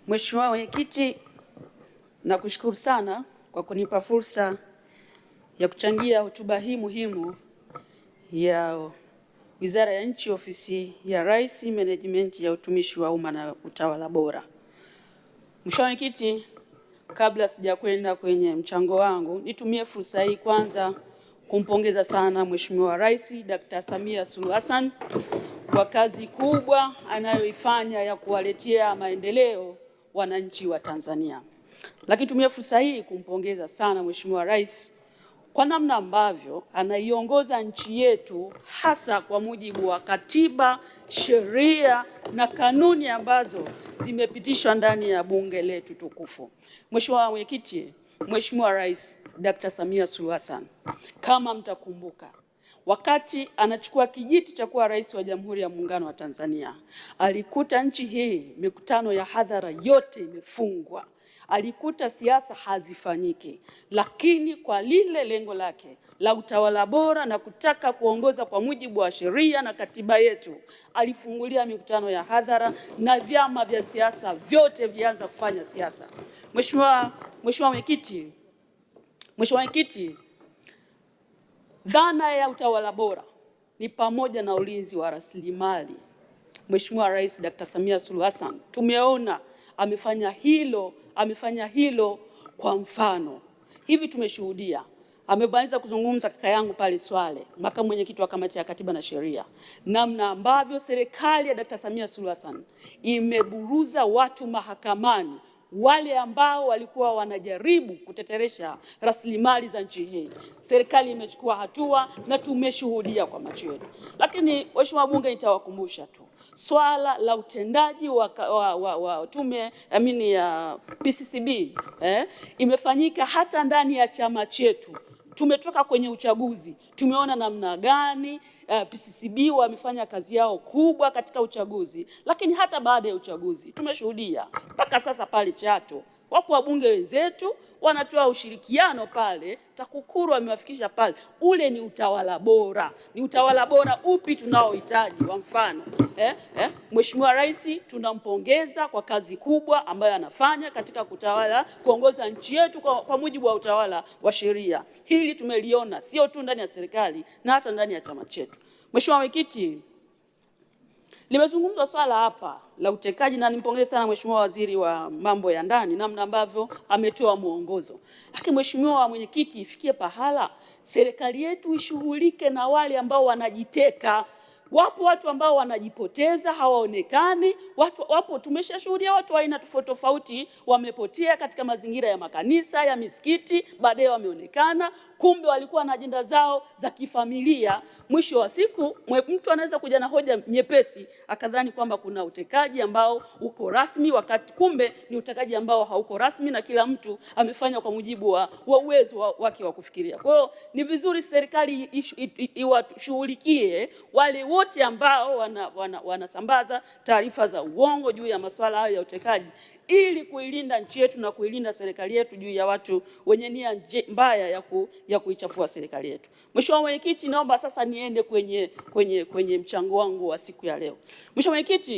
Mheshimiwa Mwenyekiti, nakushukuru sana kwa kunipa fursa ya kuchangia hotuba hii muhimu ya Wizara ya Nchi, Ofisi ya Rais, Management ya Utumishi wa Umma na Utawala Bora. Mheshimiwa Mwenyekiti, kabla sijakwenda kwenye mchango wangu, nitumie fursa hii kwanza kumpongeza sana Mheshimiwa Rais Dr. Samia Suluhu Hassan kwa kazi kubwa anayoifanya ya kuwaletea maendeleo wananchi wa Tanzania. Lakini tumia fursa hii kumpongeza sana Mheshimiwa Rais kwa namna ambavyo anaiongoza nchi yetu, hasa kwa mujibu wa katiba, sheria na kanuni ambazo zimepitishwa ndani ya bunge letu tukufu. Mheshimiwa Mwenyekiti, Mheshimiwa Rais Dr. Samia Suluhu Hassan, kama mtakumbuka, wakati anachukua kijiti cha kuwa rais wa Jamhuri ya Muungano wa Tanzania, alikuta nchi hii mikutano ya hadhara yote imefungwa. Alikuta siasa hazifanyiki, lakini kwa lile lengo lake la utawala bora na kutaka kuongoza kwa mujibu wa sheria na katiba yetu, alifungulia mikutano ya hadhara na vyama vya siasa vyote vianza kufanya siasa. Mheshimiwa Mwenyekiti, dhana ya utawala bora ni pamoja na ulinzi wa rasilimali. Mheshimiwa Rais Dr. Samia Suluhu Hassan tumeona amefanya hilo kwa mfano. Hivi tumeshuhudia, amemaliza kuzungumza kaka yangu pale Swale, makamu mwenyekiti wa Kamati ya Katiba na Sheria, namna ambavyo serikali ya Dr. Samia Suluhu Hassan imeburuza watu mahakamani, wale ambao walikuwa wanajaribu kuteteresha rasilimali za nchi hii. Serikali imechukua hatua na tumeshuhudia kwa macho yetu. Lakini Mheshimiwa Bunge, nitawakumbusha tu swala la utendaji wa tume ya PCCB imefanyika hata ndani ya chama chetu. Tumetoka kwenye uchaguzi, tumeona namna gani PCCB wamefanya kazi yao kubwa katika uchaguzi, lakini hata baada ya uchaguzi tumeshuhudia mpaka sasa pale Chato wapo wabunge wenzetu wanatoa ushirikiano pale, TAKUKURU wamewafikisha pale. Ule ni utawala bora. Ni utawala bora upi tunaohitaji? Kwa mfano Mheshimiwa Rais tunampongeza kwa kazi kubwa ambayo anafanya katika kuongoza nchi yetu kwa mujibu wa utawala wa sheria. Hili tumeliona sio tu ndani ya serikali na hata ndani ya chama chetu. Mheshimiwa Mwenyekiti, limezungumzwa swala hapa la utekaji na nimpongeze sana Mheshimiwa Waziri wa Mambo ya Ndani namna ambavyo ametoa mwongozo. Lakini Mheshimiwa Mwenyekiti, ifikie pahala serikali yetu ishughulike na wale ambao wanajiteka. Wapo watu ambao wanajipoteza, hawaonekani. Wapo tumeshashuhudia watu wa aina tofauti tofauti wamepotea katika mazingira ya makanisa, ya misikiti, baadaye wameonekana. Kumbe walikuwa na ajenda zao za kifamilia. Mwisho wa siku mtu anaweza kuja na hoja nyepesi akadhani kwamba kuna utekaji ambao uko rasmi, wakati kumbe ni utekaji ambao hauko rasmi na kila mtu amefanya kwa mujibu wa uwezo wake wa kufikiria. Kwa hiyo ni vizuri serikali iwashughulikie wale wote ambao wanasambaza taarifa za uongo juu ya masuala hayo ya utekaji, ili kuilinda nchi yetu na kuilinda serikali yetu juu ya watu wenye nia mbaya ya kuichafua serikali yetu. Mheshimiwa Mwenyekiti, naomba sasa niende kwenye mchango wangu wa siku ya leo. Mheshimiwa Mwenyekiti,